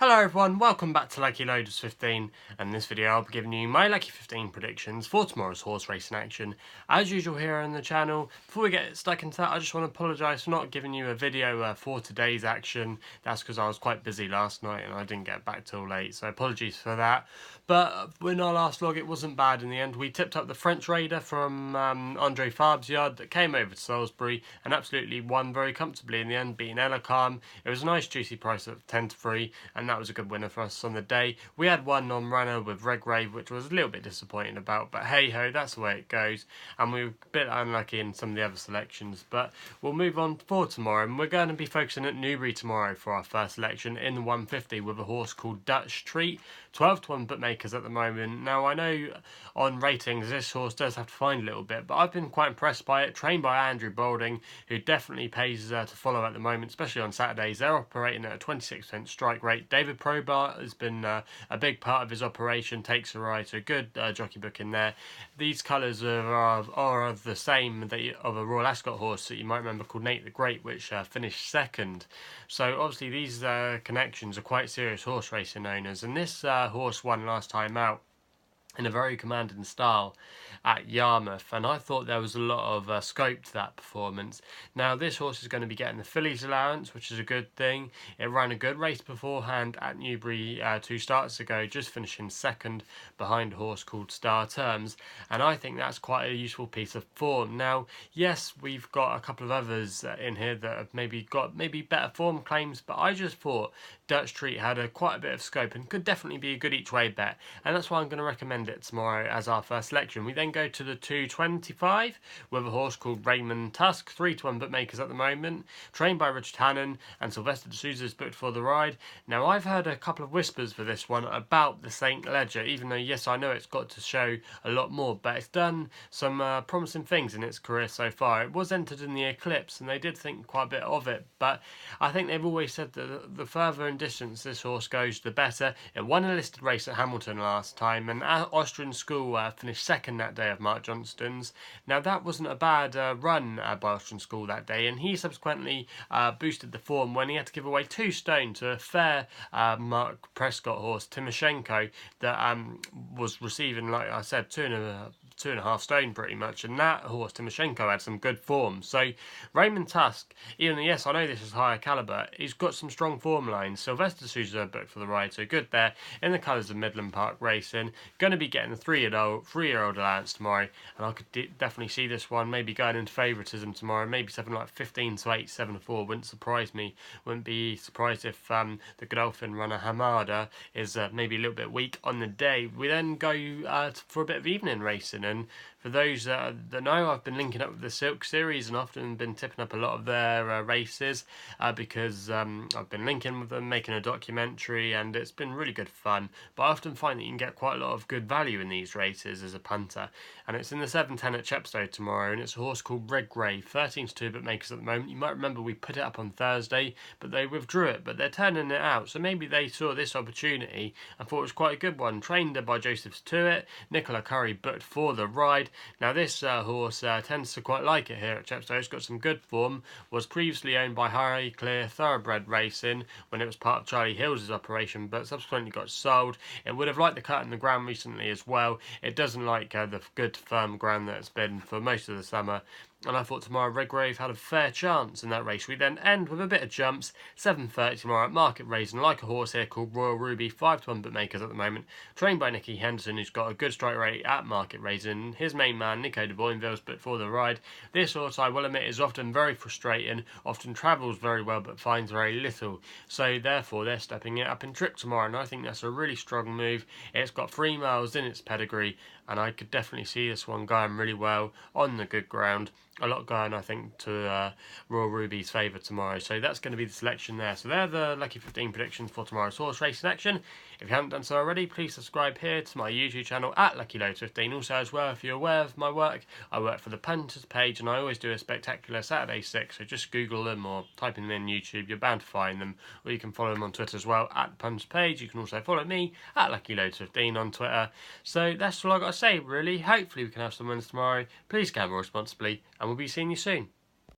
Hello everyone, welcome back to Lucky15, and in this video I'll be giving you my Lucky 15 predictions for tomorrow's horse racing action. As usual here on the channel, before we get stuck into that, I just want to apologise for not giving you a video for today's action. That's because I was quite busy last night and I didn't get back till late, so apologies for that. But in our last vlog it wasn't bad in the end. We tipped up the French Raider from Andre Fabre's yard that came over to Salisbury and absolutely won very comfortably in the end, beating Elacam. It was a nice juicy price of 10-3 and that was a good winner for us on the day. We had one non-runner with Redgrave, which was a little bit disappointing about, but hey ho, that's the way it goes. And we were a bit unlucky in some of the other selections, but we'll move on for tomorrow. And we're going to be focusing at Newbury tomorrow for our first selection in the 150 with a horse called Dutch Treat. 12-1 bookmakers at the moment. Now I know on ratings this horse does have to find a little bit, but I've been quite impressed by it. Trained by Andrew Balding, who definitely pays to follow at the moment, especially on Saturdays. They're operating at a 26% strike rate. David Probert has been a big part of his operation, takes a ride, so good jockey book in there. These colours are of the same of a Royal Ascot horse that you might remember called Nate the Great, which finished second. So obviously these connections are quite serious horse racing owners, and this horse won last time out in a very commanding style at Yarmouth, and I thought there was a lot of scope to that performance. Now this horse is going to be getting the fillies allowance, which is a good thing. It ran a good race beforehand at Newbury 2 starts ago, just finishing second behind a horse called Star Terms, and I think that's quite a useful piece of form. Now yes, we've got a couple of others in here that have maybe got better form claims, but I just thought Dutch Treat had quite a bit of scope and could definitely be a good each way bet, and that's why I'm going to recommend it tomorrow as our first selection. We then go to the 225 with a horse called Raymond Tusk, 3-1 bookmakers at the moment, trained by Richard Hannon, and Sylvester de Souza is booked for the ride. Now I've heard a couple of whispers for this one about the St. Ledger, even though yes I know it's got to show a lot more, but it's done some promising things in its career so far. It was entered in the Eclipse and they did think quite a bit of it, but I think they've always said that the further in distance this horse goes the better. It won a listed race at Hamilton last time, and Austrian School finished second that day of Mark Johnston's. Now that wasn't a bad run by Austrian School that day, and he subsequently boosted the form when he had to give away 2 stone to a fair Mark Prescott horse, Timoshenko, that was receiving, like I said, 2.5 stone pretty much, and that horse Timoshenko had some good form. So Raymond Tusk, even though yes I know this is higher calibre, he's got some strong form lines. Sylvester de Souza booked for the ride, so good there in the colours of Midland Park Racing. Going to be getting the 3-year-old allowance tomorrow, and I could definitely see this one maybe going into favouritism tomorrow, maybe something like 15-8, 7-4. Wouldn't surprise me. Wouldn't be surprised if the Godolphin runner Hamada is maybe a little bit weak on the day. We then go for a bit of evening racing, and for those that know, I've been linking up with the Silk Series and often been tipping up a lot of their races because I've been linking with them, making a documentary, and it's been really good fun. But I often find that you can get quite a lot of good value in these races as a punter. And it's in the 7-10 at Chepstow tomorrow, and it's a horse called Redgrave, 13-2 bookmakers at the moment. You might remember we put it up on Thursday, but they withdrew it, but they're turning it out. So maybe they saw this opportunity and thought it was quite a good one. Trained by Joseph Stewart, Nicola Curry booked for the ride. Now this horse tends to quite like it here at Chepstow. It's got some good form, was previously owned by High Clear Thoroughbred Racing when it was part of Charlie Hill's operation, but subsequently got sold. It would have liked the cut in the ground recently as well. It doesn't like the good firm ground that it's been for most of the summer, and I thought tomorrow Redgrave had a fair chance in that race. We then end with a bit of jumps, 7:30 tomorrow at Market Rasen, like a horse here called Royal Ruby, 5-1 bookmakers at the moment, trained by Nicky Henderson, who's got a good strike rate at Market Rasen. His main man, Nico de Boinville's booked for the ride. This horse, I will admit, is often very frustrating, often travels very well but finds very little, so therefore they're stepping it up in trip tomorrow, and I think that's a really strong move. It's got 3 miles in its pedigree, and I could definitely see this one going really well on the good ground. A lot going, I think, to Royal Ruby's favour tomorrow. So that's going to be the selection there. So they're the Lucky 15 predictions for tomorrow's horse racing action. If you haven't done so already, please subscribe here to my YouTube channel at Lucky15. Also, as well, if you're aware of my work, I work for the Punters page, and I always do a spectacular Saturday 6. So just Google them or type in them in YouTube. You're bound to find them. Or you can follow them on Twitter as well at the Punters page. You can also follow me at Lucky15 on Twitter. So that's all I've got to say, really. Hopefully we can have some wins tomorrow. Please gamble responsibly, and we'll be seeing you soon.